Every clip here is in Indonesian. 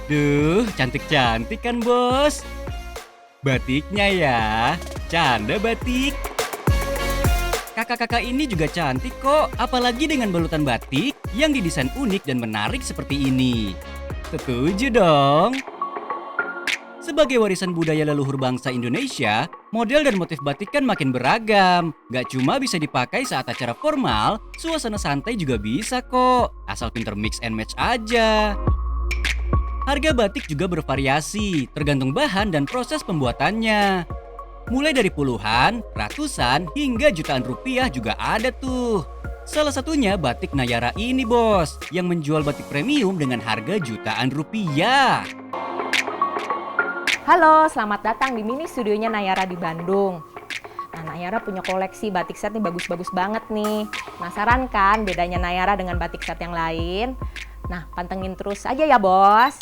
Duh, cantik-cantik kan bos? Batiknya ya, canda batik. Kakak-kakak ini juga cantik kok, apalagi dengan balutan batik yang didesain unik dan menarik seperti ini. Setuju dong. Sebagai warisan budaya leluhur bangsa Indonesia, model dan motif batik kan makin beragam. Gak cuma bisa dipakai saat acara formal, suasana santai juga bisa kok. Asal pinter mix and match aja. Harga batik juga bervariasi, tergantung bahan dan proses pembuatannya. Mulai dari puluhan, ratusan, hingga jutaan rupiah juga ada tuh. Salah satunya batik Nayara ini bos, yang menjual batik premium dengan harga jutaan rupiah. Halo, selamat datang di mini studionya Nayara di Bandung. Nah, Nayara punya koleksi batik set nih bagus-bagus banget nih. Penasaran kan bedanya Nayara dengan batik set yang lain? Nah, pantengin terus aja ya bos.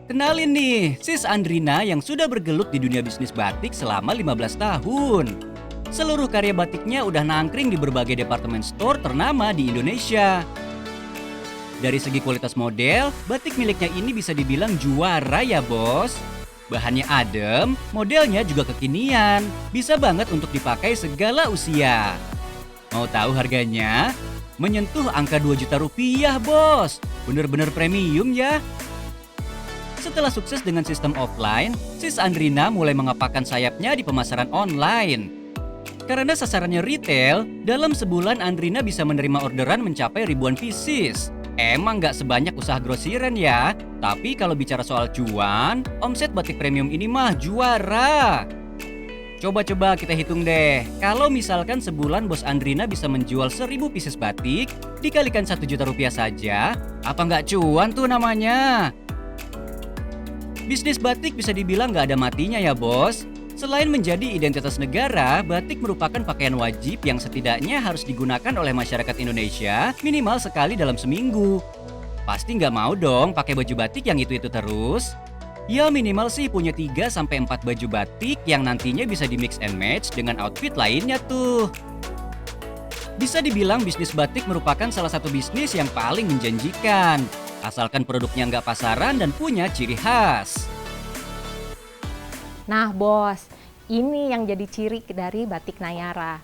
Kenalin nih, Sis Andrina yang sudah bergelut di dunia bisnis batik selama 15 tahun. Seluruh karya batiknya udah nangkring di berbagai departemen store ternama di Indonesia. Dari segi kualitas model, batik miliknya ini bisa dibilang juara ya bos. Bahannya adem, modelnya juga kekinian, bisa banget untuk dipakai segala usia. Mau tahu harganya? Menyentuh angka 2 juta rupiah bos, bener-bener premium ya. Setelah sukses dengan sistem offline, Sis Andrina mulai mengepakkan sayapnya di pemasaran online. Karena sasarannya retail, dalam sebulan Andrina bisa menerima orderan mencapai ribuan pieces. Emang nggak sebanyak usaha grosiran ya, tapi kalau bicara soal cuan, omset batik premium ini mah juara. Coba-coba kita hitung deh, kalau misalkan sebulan bos Andrina bisa menjual 1000 pieces batik, dikalikan 1 juta rupiah saja, apa nggak cuan tuh namanya? Bisnis batik bisa dibilang nggak ada matinya ya bos. Selain menjadi identitas negara, batik merupakan pakaian wajib yang setidaknya harus digunakan oleh masyarakat Indonesia minimal sekali dalam seminggu. Pasti nggak mau dong pakai baju batik yang itu-itu terus. Ya minimal sih punya 3-4 baju batik yang nantinya bisa di mix and match dengan outfit lainnya tuh. Bisa dibilang bisnis batik merupakan salah satu bisnis yang paling menjanjikan. Asalkan produknya nggak pasaran dan punya ciri khas. Nah bos, ini yang jadi ciri dari batik Nayara.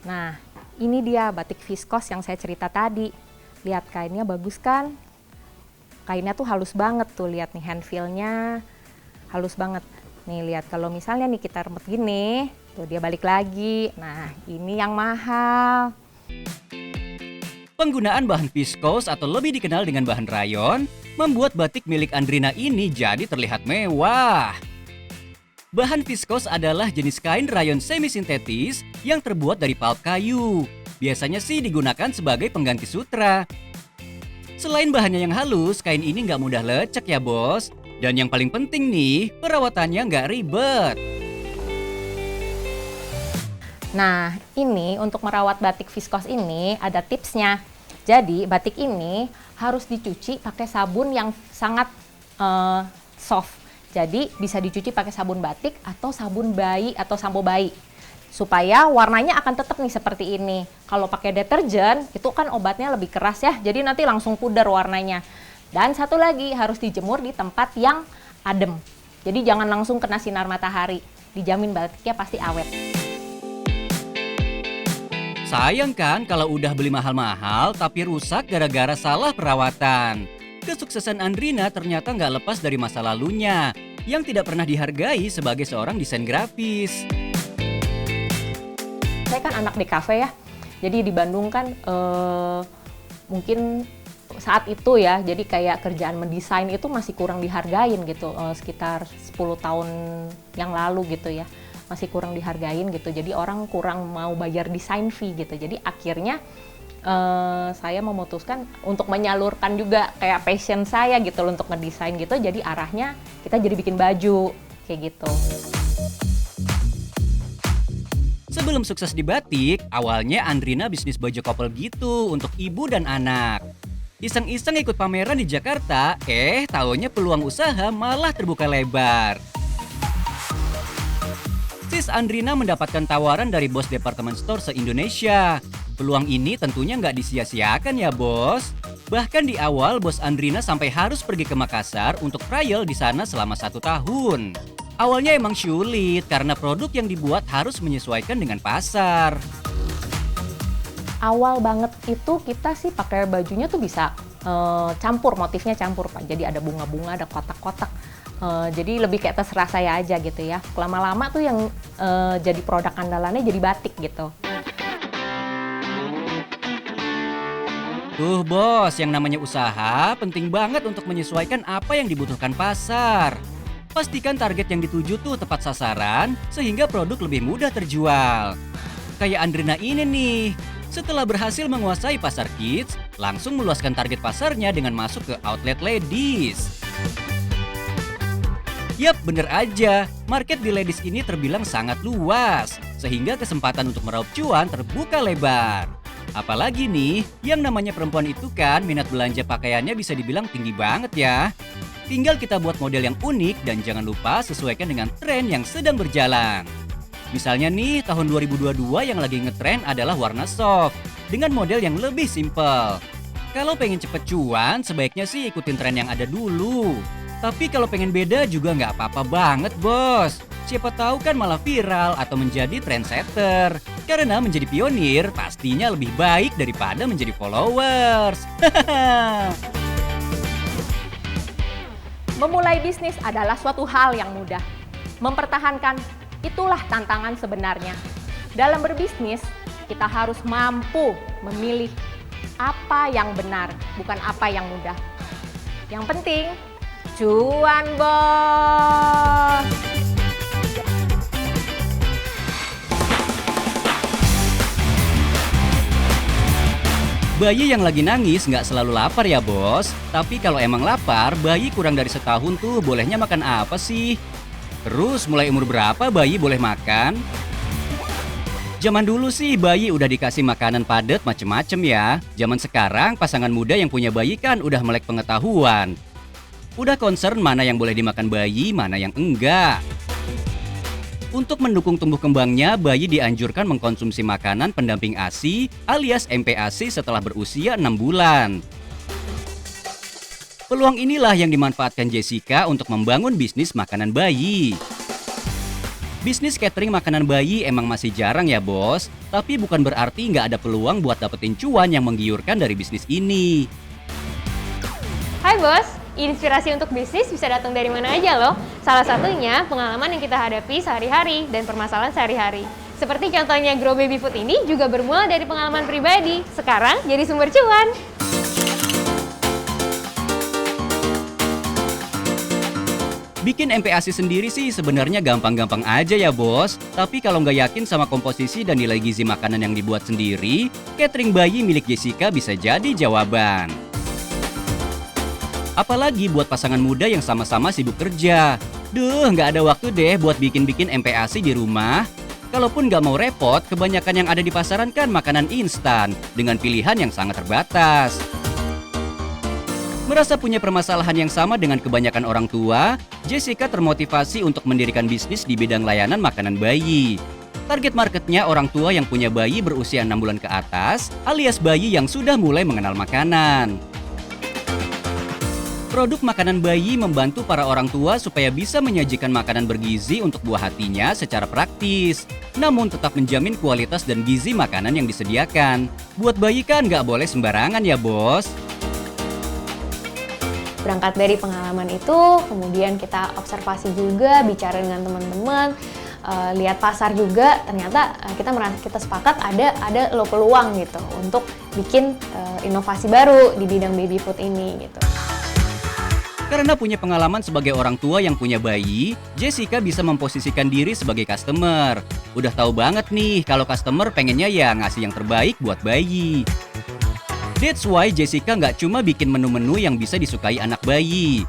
Nah, ini dia batik viskos yang saya cerita tadi. Lihat kainnya bagus kan? Kainnya tuh halus banget tuh, lihat nih hand feel-nya halus banget. Nih lihat kalau misalnya nih kita remet gini, tuh dia balik lagi. Nah, ini yang mahal. Penggunaan bahan viskos atau lebih dikenal dengan bahan rayon membuat batik milik Andrina ini jadi terlihat mewah. Bahan viskos adalah jenis kain rayon semi-sintetis yang terbuat dari pulp kayu. Biasanya sih digunakan sebagai pengganti sutra. Selain bahannya yang halus, kain ini nggak mudah lecek ya bos. Dan yang paling penting nih, perawatannya nggak ribet. Nah, ini untuk merawat batik viskos ini ada tipsnya. Jadi, batik ini harus dicuci pakai sabun yang sangat soft. Jadi, bisa dicuci pakai sabun batik atau sabun bayi atau sampo bayi. Supaya warnanya akan tetap nih seperti ini. Kalau pakai deterjen, itu kan obatnya lebih keras ya. Jadi nanti langsung pudar warnanya. Dan satu lagi, harus dijemur di tempat yang adem. Jadi jangan langsung kena sinar matahari. Dijamin batiknya pasti awet. Sayang kan kalau udah beli mahal-mahal tapi rusak gara-gara salah perawatan. Kesuksesan Andrina ternyata nggak lepas dari masa lalunya yang tidak pernah dihargai sebagai seorang desain grafis. Saya kan anak di kafe ya, jadi di Bandung kan mungkin saat itu ya, jadi kayak kerjaan mendesain itu masih kurang dihargain gitu, sekitar 10 tahun yang lalu gitu ya. Masih kurang dihargain gitu, jadi orang kurang mau bayar desain fee gitu. Jadi akhirnya saya memutuskan untuk menyalurkan juga kayak passion saya gitu loh untuk ngedesain gitu. Jadi arahnya kita jadi bikin baju kayak gitu. Sebelum sukses di batik, awalnya Andrina bisnis baju couple gitu untuk ibu dan anak. Iseng-iseng ikut pameran di Jakarta, taunya peluang usaha malah terbuka lebar. Sis Andrina mendapatkan tawaran dari bos departemen store se-Indonesia. Peluang ini tentunya nggak disia-siakan ya bos. Bahkan di awal bos Andrina sampai harus pergi ke Makassar untuk trial di sana selama 1 tahun. Awalnya emang sulit karena produk yang dibuat harus menyesuaikan dengan pasar. Awal banget itu kita sih pakai bajunya tuh bisa campur, motifnya campur Pak. Jadi ada bunga-bunga, ada kotak-kotak. Jadi lebih kayak terserah saya aja gitu ya. Lama-lama tuh yang jadi produk andalannya jadi batik gitu. Tuh bos, yang namanya usaha penting banget untuk menyesuaikan apa yang dibutuhkan pasar. Pastikan target yang dituju tuh tepat sasaran sehingga produk lebih mudah terjual. Kayak Andrina ini nih, setelah berhasil menguasai pasar kids, langsung meluaskan target pasarnya dengan masuk ke outlet ladies. Yap, bener aja, market di ladies ini terbilang sangat luas, sehingga kesempatan untuk meraup cuan terbuka lebar. Apalagi nih, yang namanya perempuan itu kan minat belanja pakaiannya bisa dibilang tinggi banget ya. Tinggal kita buat model yang unik dan jangan lupa sesuaikan dengan tren yang sedang berjalan. Misalnya nih, tahun 2022 yang lagi ngetren adalah warna soft dengan model yang lebih simple. Kalau pengen cepet cuan, sebaiknya sih ikutin tren yang ada dulu. Tapi kalau pengen beda juga nggak apa-apa banget bos. Siapa tahu kan malah viral atau menjadi trendsetter. Karena menjadi pionir pastinya lebih baik daripada menjadi followers. Memulai bisnis adalah suatu hal yang mudah. Mempertahankan, itulah tantangan sebenarnya. Dalam berbisnis, kita harus mampu memilih apa yang benar, bukan apa yang mudah. Yang penting, cuan bos! Bayi yang lagi nangis nggak selalu lapar ya bos. Tapi kalau emang lapar, bayi kurang dari setahun tuh bolehnya makan apa sih? Terus mulai umur berapa bayi boleh makan? Zaman dulu sih bayi udah dikasih makanan padat macem-macem ya. Zaman sekarang pasangan muda yang punya bayi kan udah melek pengetahuan. Udah concern mana yang boleh dimakan bayi, mana yang enggak. Untuk mendukung tumbuh kembangnya, bayi dianjurkan mengkonsumsi makanan pendamping ASI alias MPASI setelah berusia 6 bulan. Peluang inilah yang dimanfaatkan Jessica untuk membangun bisnis makanan bayi. Bisnis catering makanan bayi emang masih jarang ya bos, tapi bukan berarti nggak ada peluang buat dapetin cuan yang menggiurkan dari bisnis ini. Hai bos, inspirasi untuk bisnis bisa datang dari mana aja loh. Salah satunya pengalaman yang kita hadapi sehari-hari dan permasalahan sehari-hari. Seperti contohnya Grow Baby Food ini juga bermula dari pengalaman pribadi. Sekarang jadi sumber cuan. Bikin MPASI sendiri sih sebenarnya gampang-gampang aja ya bos. Tapi kalau nggak yakin sama komposisi dan nilai gizi makanan yang dibuat sendiri, catering bayi milik Jessica bisa jadi jawaban. Apalagi buat pasangan muda yang sama-sama sibuk kerja. Duh, nggak ada waktu deh buat bikin-bikin MPASI di rumah. Kalaupun nggak mau repot, kebanyakan yang ada di pasaran kan makanan instan dengan pilihan yang sangat terbatas. Merasa punya permasalahan yang sama dengan kebanyakan orang tua, Jessica termotivasi untuk mendirikan bisnis di bidang layanan makanan bayi. Target marketnya orang tua yang punya bayi berusia 6 bulan ke atas, alias bayi yang sudah mulai mengenal makanan. Produk makanan bayi membantu para orang tua supaya bisa menyajikan makanan bergizi untuk buah hatinya secara praktis. Namun tetap menjamin kualitas dan gizi makanan yang disediakan. Buat bayi kan nggak boleh sembarangan ya bos. Berangkat dari pengalaman itu, kemudian kita observasi juga, bicara dengan teman-teman, lihat pasar juga, ternyata kita sepakat ada peluang gitu untuk bikin inovasi baru di bidang baby food ini gitu. Karena punya pengalaman sebagai orang tua yang punya bayi, Jessica bisa memposisikan diri sebagai customer. Udah tahu banget nih kalau customer pengennya ya ngasih yang terbaik buat bayi. That's why Jessica nggak cuma bikin menu-menu yang bisa disukai anak bayi.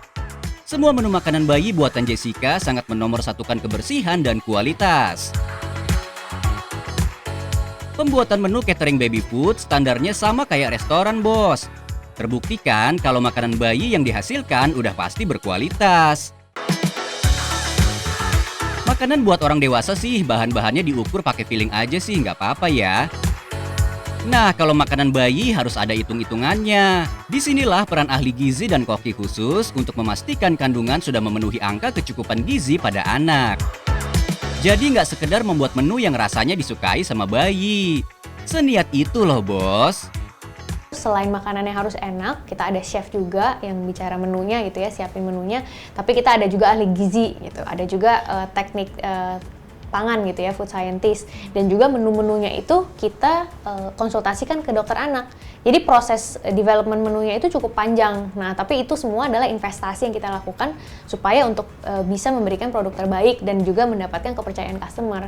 Semua menu makanan bayi buatan Jessica sangat menomorsatukan kebersihan dan kualitas. Pembuatan menu catering baby food standarnya sama kayak restoran bos. Terbuktikan kalau makanan bayi yang dihasilkan udah pasti berkualitas. Makanan buat orang dewasa sih bahan-bahannya diukur pakai feeling aja sih nggak apa-apa ya. Nah, kalau makanan bayi harus ada hitung-hitungannya. Disinilah peran ahli gizi dan koki khusus untuk memastikan kandungan sudah memenuhi angka kecukupan gizi pada anak. Jadi nggak sekedar membuat menu yang rasanya disukai sama bayi. Seniat itu loh, bos. Selain makanannya harus enak, kita ada chef juga yang bicara menunya gitu ya, siapin menunya. Tapi kita ada juga ahli gizi gitu, ada juga teknik pangan gitu ya, food scientist. Dan juga menu-menunya itu kita konsultasikan ke dokter anak. Jadi proses development menunya itu cukup panjang. Nah, tapi itu semua adalah investasi yang kita lakukan supaya untuk bisa memberikan produk terbaik dan juga mendapatkan kepercayaan customer.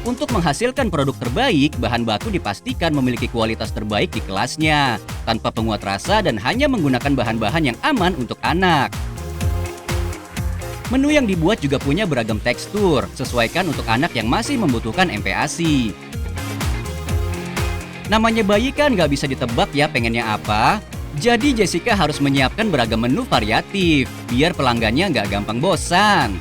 Untuk menghasilkan produk terbaik, bahan baku dipastikan memiliki kualitas terbaik di kelasnya, tanpa penguat rasa dan hanya menggunakan bahan-bahan yang aman untuk anak. Menu yang dibuat juga punya beragam tekstur, sesuaikan untuk anak yang masih membutuhkan MPASI. Namanya bayi kan nggak bisa ditebak ya pengennya apa. Jadi Jessica harus menyiapkan beragam menu variatif, biar pelanggannya nggak gampang bosan.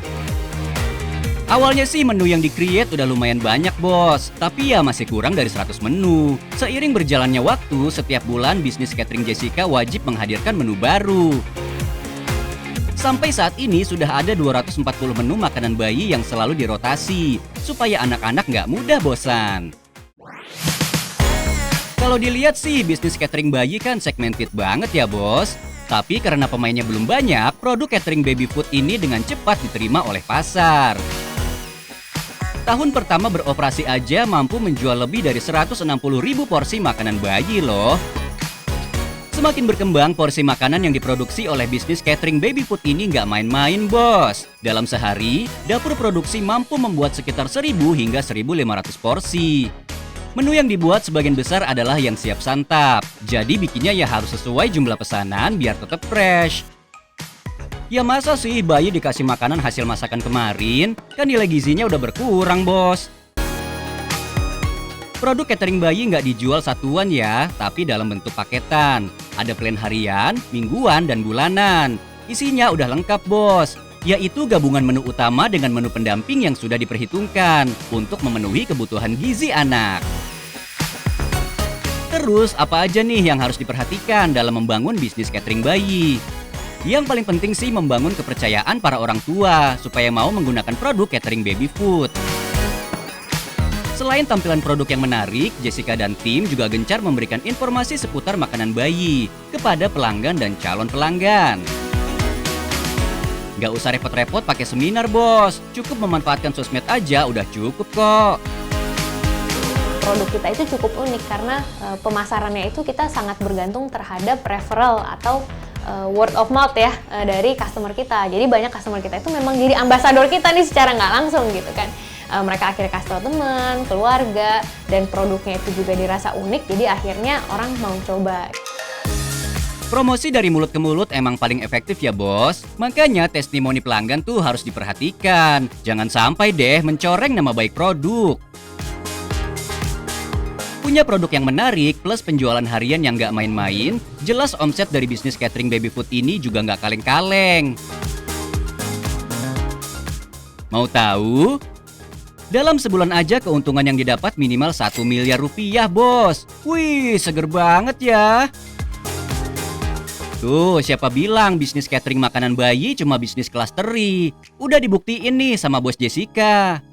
Awalnya sih menu yang di-create udah lumayan banyak, bos. Tapi ya masih kurang dari 100 menu. Seiring berjalannya waktu, setiap bulan bisnis catering Jessica wajib menghadirkan menu baru. Sampai saat ini sudah ada 240 menu makanan bayi yang selalu dirotasi, supaya anak-anak nggak mudah bosan. Kalau dilihat sih, bisnis catering bayi kan segmented banget ya, bos. Tapi karena pemainnya belum banyak, produk catering baby food ini dengan cepat diterima oleh pasar. Tahun pertama beroperasi aja mampu menjual lebih dari 160.000 porsi makanan bayi loh. Semakin berkembang, porsi makanan yang diproduksi oleh bisnis catering baby food ini nggak main-main, bos. Dalam sehari, dapur produksi mampu membuat sekitar 1.000 hingga 1.500 porsi. Menu yang dibuat sebagian besar adalah yang siap santap. Jadi bikinnya ya harus sesuai jumlah pesanan biar tetap fresh. Ya masa sih bayi dikasih makanan hasil masakan kemarin? Kan nilai gizinya udah berkurang, bos. Produk catering bayi nggak dijual satuan ya, tapi dalam bentuk paketan. Ada plan harian, mingguan, dan bulanan. Isinya udah lengkap, bos. Yaitu gabungan menu utama dengan menu pendamping yang sudah diperhitungkan untuk memenuhi kebutuhan gizi anak. Terus, apa aja nih yang harus diperhatikan dalam membangun bisnis catering bayi? Yang paling penting sih membangun kepercayaan para orang tua supaya mau menggunakan produk catering baby food. Selain tampilan produk yang menarik, Jessica dan tim juga gencar memberikan informasi seputar makanan bayi kepada pelanggan dan calon pelanggan. Gak usah repot-repot pakai seminar, bos. Cukup memanfaatkan sosmed aja udah cukup kok. Produk kita itu cukup unik karena pemasarannya itu kita sangat bergantung terhadap referral atau word of mouth ya dari customer kita. Jadi banyak customer kita itu memang jadi ambasador kita nih secara nggak langsung gitu kan. Mereka akhirnya kasih tau teman, keluarga, dan produknya itu juga dirasa unik. Jadi akhirnya orang mau coba. Promosi dari mulut ke mulut emang paling efektif ya, bos. Makanya testimoni pelanggan tuh harus diperhatikan. Jangan sampai deh mencoreng nama baik produk. Punya produk yang menarik plus penjualan harian yang nggak main-main, jelas omset dari bisnis catering baby food ini juga nggak kaleng-kaleng. Mau tahu? Dalam sebulan aja keuntungan yang didapat minimal 1 miliar rupiah, bos. Wih, seger banget ya. Tuh, siapa bilang bisnis catering makanan bayi cuma bisnis kelas teri? Udah dibuktiin nih sama bos Jessica.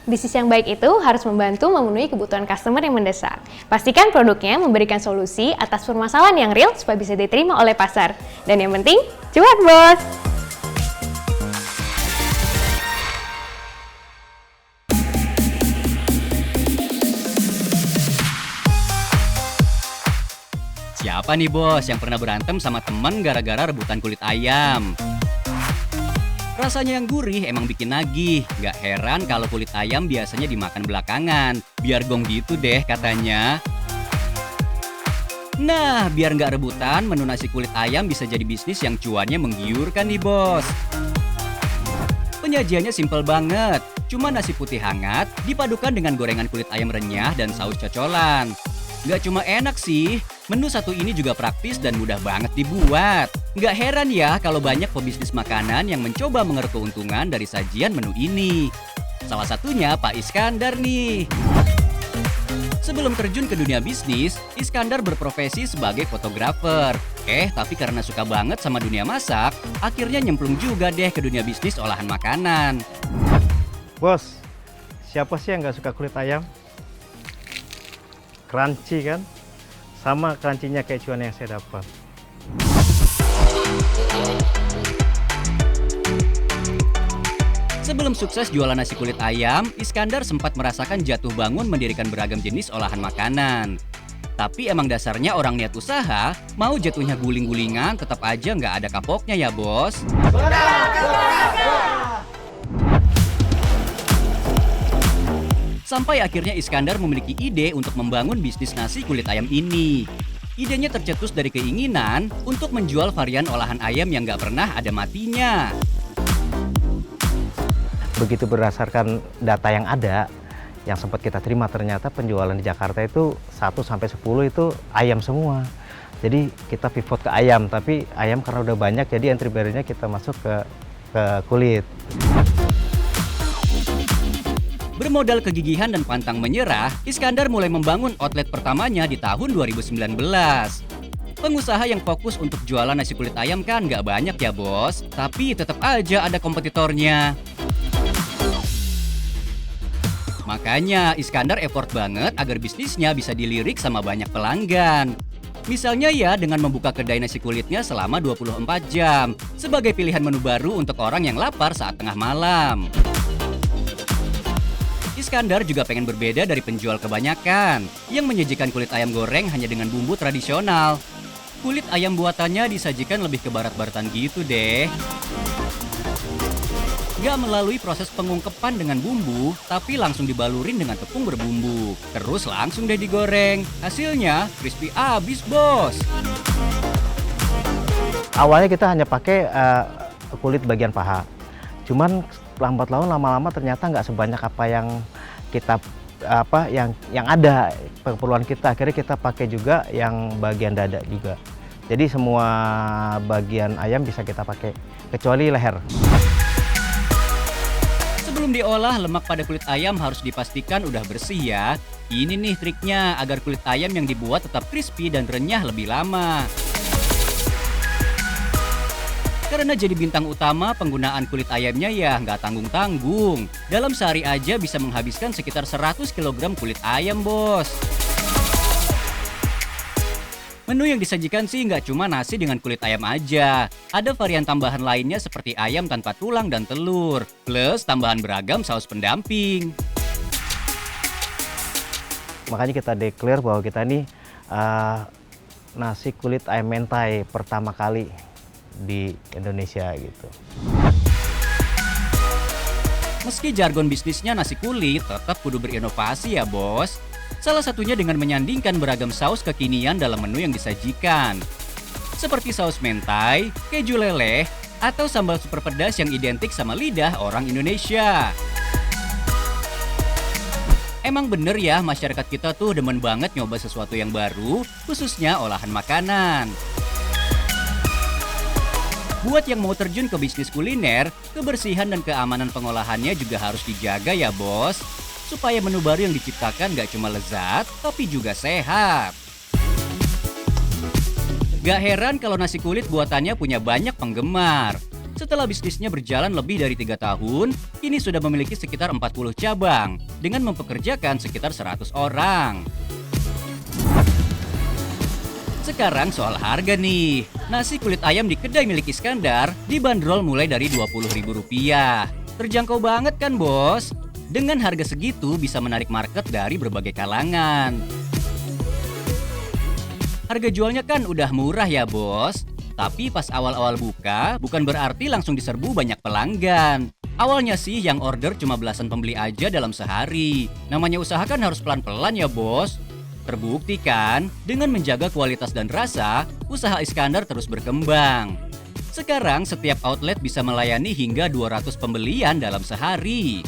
Bisnis yang baik itu harus membantu memenuhi kebutuhan customer yang mendesak. Pastikan produknya memberikan solusi atas permasalahan yang real supaya bisa diterima oleh pasar. Dan yang penting, cuan bos! Siapa nih bos yang pernah berantem sama teman gara-gara rebutan kulit ayam? Rasanya yang gurih emang bikin nagih. Gak heran kalau kulit ayam biasanya dimakan belakangan. Biar gong gitu deh katanya. Nah, biar nggak rebutan, menu nasi kulit ayam bisa jadi bisnis yang cuannya menggiurkan nih bos. Penyajiannya simpel banget. Cuma nasi putih hangat dipadukan dengan gorengan kulit ayam renyah dan saus cocolan. Nggak cuma enak sih, menu satu ini juga praktis dan mudah banget dibuat. Nggak heran ya kalau banyak pebisnis makanan yang mencoba mengeruk keuntungan dari sajian menu ini. Salah satunya Pak Iskandar nih. Sebelum terjun ke dunia bisnis, Iskandar berprofesi sebagai fotografer. Tapi karena suka banget sama dunia masak, akhirnya nyemplung juga deh ke dunia bisnis olahan makanan. Bos, siapa sih yang nggak suka kulit ayam? Crunchy kan? Sama crunchy-nya kayak cuan yang saya dapat. Sebelum sukses jualan nasi kulit ayam, Iskandar sempat merasakan jatuh bangun mendirikan beragam jenis olahan makanan. Tapi emang dasarnya orang niat usaha, mau jatuhnya guling-gulingan tetap aja nggak ada kapoknya ya bos. Sampai akhirnya Iskandar memiliki ide untuk membangun bisnis nasi kulit ayam ini. Idenya tercetus dari keinginan untuk menjual varian olahan ayam yang nggak pernah ada matinya. Begitu berdasarkan data yang ada, yang sempat kita terima, ternyata penjualan di Jakarta itu 1-10 itu ayam semua. Jadi kita pivot ke ayam, tapi ayam karena udah banyak jadi entry barrier-nya kita masuk ke kulit. Bermodal kegigihan dan pantang menyerah, Iskandar mulai membangun outlet pertamanya di tahun 2019. Pengusaha yang fokus untuk jualan nasi kulit ayam kan nggak banyak ya bos, tapi tetap aja ada kompetitornya. Makanya Iskandar effort banget agar bisnisnya bisa dilirik sama banyak pelanggan. Misalnya ya dengan membuka kedai nasi kulitnya selama 24 jam sebagai pilihan menu baru untuk orang yang lapar saat tengah malam. Iskandar juga pengen berbeda dari penjual kebanyakan yang menyajikan kulit ayam goreng hanya dengan bumbu tradisional. Kulit ayam buatannya disajikan lebih ke barat-baratan gitu deh. Gak melalui proses pengungkepan dengan bumbu, tapi langsung dibalurin dengan tepung berbumbu. Terus langsung deh digoreng. Hasilnya crispy abis bos. Awalnya kita hanya pakai kulit bagian paha. Cuman lambat laun lama-lama ternyata nggak sebanyak apa yang kita yang ada keperluan kita. Akhirnya kita pakai juga yang bagian dada juga. Jadi semua bagian ayam bisa kita pakai kecuali leher. Sebelum diolah, lemak pada kulit ayam harus dipastikan udah bersih ya. Ini nih triknya agar kulit ayam yang dibuat tetap crispy dan renyah lebih lama. Karena jadi bintang utama, penggunaan kulit ayamnya ya nggak tanggung-tanggung. Dalam sehari aja bisa menghabiskan sekitar 100 kg kulit ayam bos. Menu yang disajikan sih nggak cuma nasi dengan kulit ayam aja. Ada varian tambahan lainnya seperti ayam tanpa tulang dan telur. Plus tambahan beragam saus pendamping. Makanya kita declare bahwa kita nih nasi kulit ayam mentai pertama kali di Indonesia gitu. Meski jargon bisnisnya nasi kulit, tetap kudu berinovasi ya bos. Salah satunya dengan menyandingkan beragam saus kekinian dalam menu yang disajikan. Seperti saus mentai, keju leleh, atau sambal super pedas yang identik sama lidah orang Indonesia. Emang bener ya masyarakat kita tuh demen banget nyoba sesuatu yang baru, khususnya olahan makanan. Buat yang mau terjun ke bisnis kuliner, kebersihan dan keamanan pengolahannya juga harus dijaga ya bos. Supaya menu baru yang diciptakan gak cuma lezat, tapi juga sehat. Gak heran kalau nasi kulit buatannya punya banyak penggemar. Setelah bisnisnya berjalan lebih dari 3 tahun, kini sudah memiliki sekitar 40 cabang, dengan mempekerjakan sekitar 100 orang. Sekarang soal harga nih. Nasi kulit ayam di kedai milik Iskandar dibanderol mulai dari Rp20.000. Terjangkau banget kan bos? Dengan harga segitu bisa menarik market dari berbagai kalangan. Harga jualnya kan udah murah ya bos. Tapi pas awal-awal buka, bukan berarti langsung diserbu banyak pelanggan. Awalnya sih yang order cuma belasan pembeli aja dalam sehari. Namanya usaha kan harus pelan-pelan ya bos. Terbukti kan, dengan menjaga kualitas dan rasa, usaha Iskandar terus berkembang. Sekarang setiap outlet bisa melayani hingga 200 pembelian dalam sehari.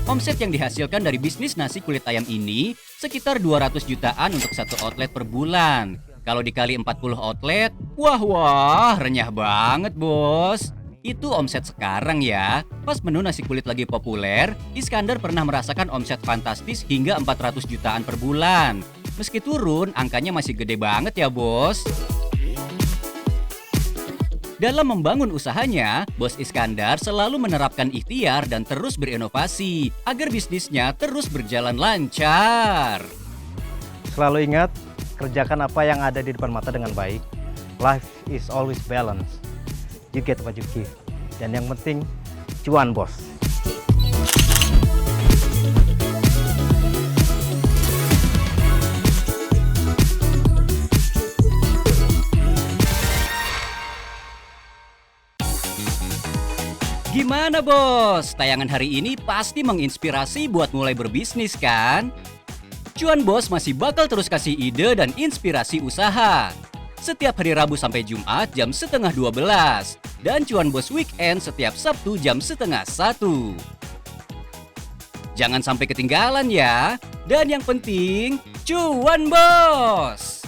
Omset yang dihasilkan dari bisnis nasi kulit ayam ini sekitar 200 jutaan untuk satu outlet per bulan. Kalau dikali 40 outlet, wah renyah banget bos. Itu omset sekarang ya. Pas menu nasi kulit lagi populer, Iskandar pernah merasakan omset fantastis hingga 400 jutaan per bulan. Meski turun, angkanya masih gede banget ya bos. Dalam membangun usahanya, Bos Iskandar selalu menerapkan ikhtiar dan terus berinovasi agar bisnisnya terus berjalan lancar. Selalu ingat, kerjakan apa yang ada di depan mata dengan baik. Life is always balance. You get what you give. Dan yang penting, cuan bos. Gimana bos? Tayangan hari ini pasti menginspirasi buat mulai berbisnis kan? Cuan Bos masih bakal terus kasih ide dan inspirasi usaha. Setiap hari Rabu sampai Jumat jam 11:30. Dan Cuan Bos Weekend setiap Sabtu jam 12:30. Jangan sampai ketinggalan ya. Dan yang penting, cuan bos!